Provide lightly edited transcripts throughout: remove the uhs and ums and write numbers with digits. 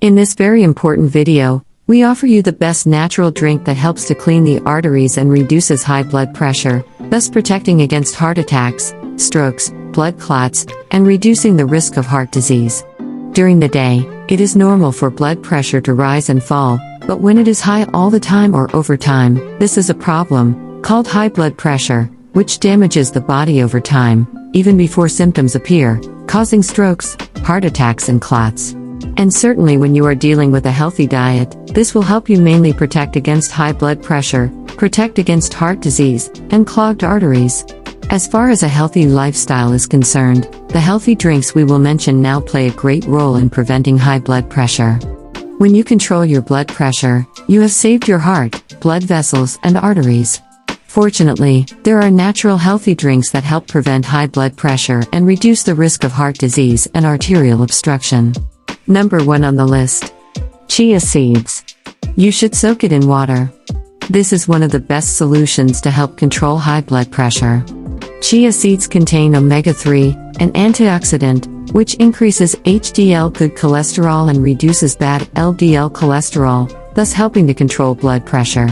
In this very important video, we offer you the best natural drink that helps to clean the arteries and reduces high blood pressure, thus protecting against heart attacks, strokes, blood clots, and reducing the risk of heart disease. During the day, it is normal for blood pressure to rise and fall, but when it is high all the time or over time, this is a problem, called high blood pressure, which damages the body over time, even before symptoms appear, causing strokes, heart attacks and clots. And certainly when you are dealing with a healthy diet, this will help you mainly protect against high blood pressure, protect against heart disease, and clogged arteries. As far as a healthy lifestyle is concerned, the healthy drinks we will mention now play a great role in preventing high blood pressure. When you control your blood pressure, you have saved your heart, blood vessels, and arteries. Fortunately, there are natural healthy drinks that help prevent high blood pressure and reduce the risk of heart disease and arterial obstruction. Number 1 on the list. Chia seeds. You should soak it in water. This is one of the best solutions to help control high blood pressure. Chia seeds contain omega-3, an antioxidant, which increases HDL good cholesterol and reduces bad LDL cholesterol, thus helping to control blood pressure.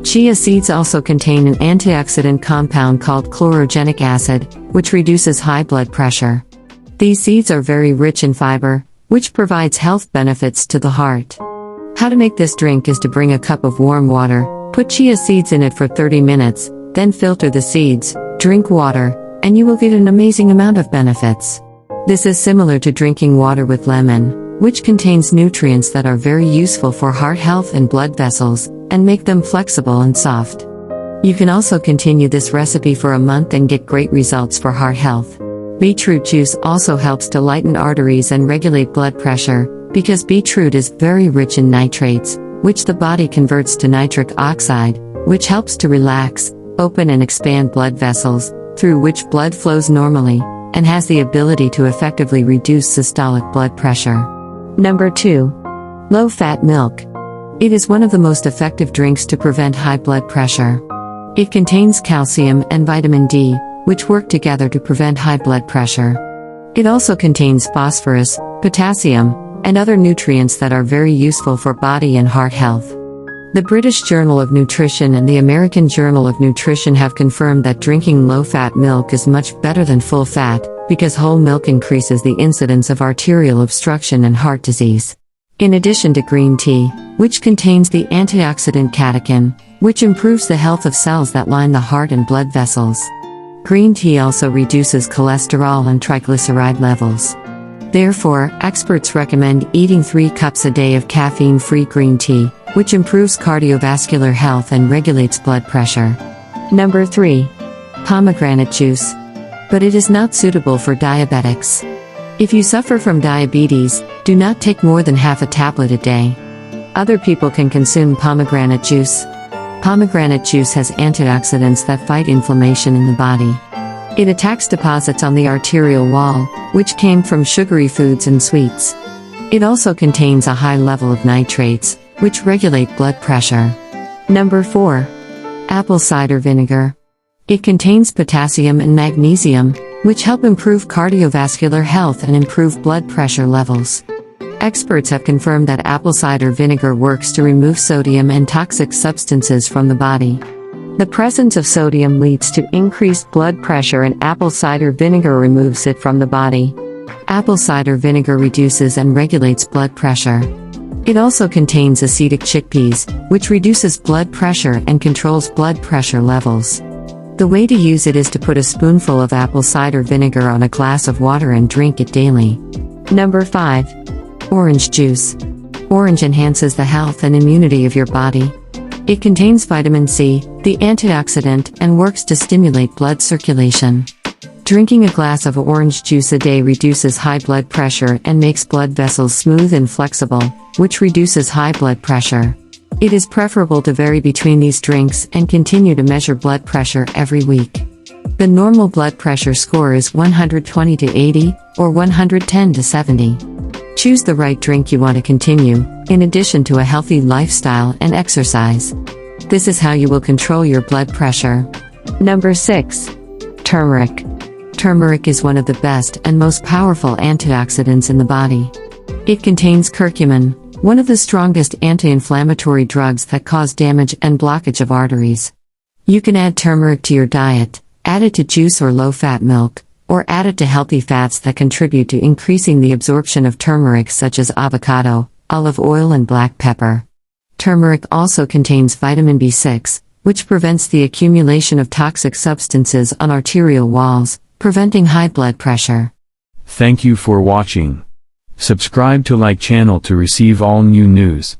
Chia seeds also contain an antioxidant compound called chlorogenic acid, which reduces high blood pressure. These seeds are very rich in fiber, which provides health benefits to the heart. How to make this drink is to bring a cup of warm water, put chia seeds in it for 30 minutes, then filter the seeds, drink water, and you will get an amazing amount of benefits. This is similar to drinking water with lemon, which contains nutrients that are very useful for heart health and blood vessels, and make them flexible and soft. You can also continue this recipe for a month and get great results for heart health. Beetroot juice also helps to lighten arteries and regulate blood pressure, because beetroot is very rich in nitrates, which the body converts to nitric oxide, which helps to relax, open and expand blood vessels, through which blood flows normally, and has the ability to effectively reduce systolic blood pressure. Number 2. Low-fat milk. It is one of the most effective drinks to prevent high blood pressure. It contains calcium and vitamin D, which work together to prevent high blood pressure. It also contains phosphorus, potassium, and other nutrients that are very useful for body and heart health. The British Journal of Nutrition and the American Journal of Nutrition have confirmed that drinking low-fat milk is much better than full-fat, because whole milk increases the incidence of arterial obstruction and heart disease. In addition to green tea, which contains the antioxidant catechin, which improves the health of cells that line the heart and blood vessels. Green tea also reduces cholesterol and triglyceride levels. Therefore, experts recommend eating 3 cups a day of caffeine-free green tea, which improves cardiovascular health and regulates blood pressure. Number 3. Pomegranate juice. But it is not suitable for diabetics. If you suffer from diabetes, do not take more than half a tablet a day. Other people can consume pomegranate juice. Pomegranate juice has antioxidants that fight inflammation in the body. It attacks deposits on the arterial wall, which came from sugary foods and sweets. It also contains a high level of nitrates, which regulate blood pressure. Number 4. Apple cider vinegar. It contains potassium and magnesium, which help improve cardiovascular health and improve blood pressure levels. Experts have confirmed that apple cider vinegar works to remove sodium and toxic substances from the body. The presence of sodium leads to increased blood pressure, and apple cider vinegar removes it from the body. Apple cider vinegar reduces and regulates blood pressure. It also contains acetic chickpeas, which reduces blood pressure and controls blood pressure levels. The way to use it is to put a spoonful of apple cider vinegar on a glass of water and drink it daily. Number 5. Orange juice. Orange enhances the health and immunity of your body. It contains vitamin C, the antioxidant, and works to stimulate blood circulation. Drinking a glass of orange juice a day reduces high blood pressure and makes blood vessels smooth and flexible, which reduces high blood pressure. It is preferable to vary between these drinks and continue to measure blood pressure every week. The normal blood pressure score is 120 to 80, or 110 to 70. Choose the right drink you want to continue, in addition to a healthy lifestyle and exercise. This is how you will control your blood pressure. Number 6. Turmeric. Turmeric is one of the best and most powerful antioxidants in the body. It contains curcumin, one of the strongest anti-inflammatory drugs that cause damage and blockage of arteries. You can add turmeric to your diet, add it to juice or low-fat milk, or add it to healthy fats that contribute to increasing the absorption of turmeric such as avocado, olive oil and black pepper. Turmeric also contains vitamin B6, which prevents the accumulation of toxic substances on arterial walls, preventing high blood pressure. Thank you for watching. Subscribe to Like channel to receive all new news.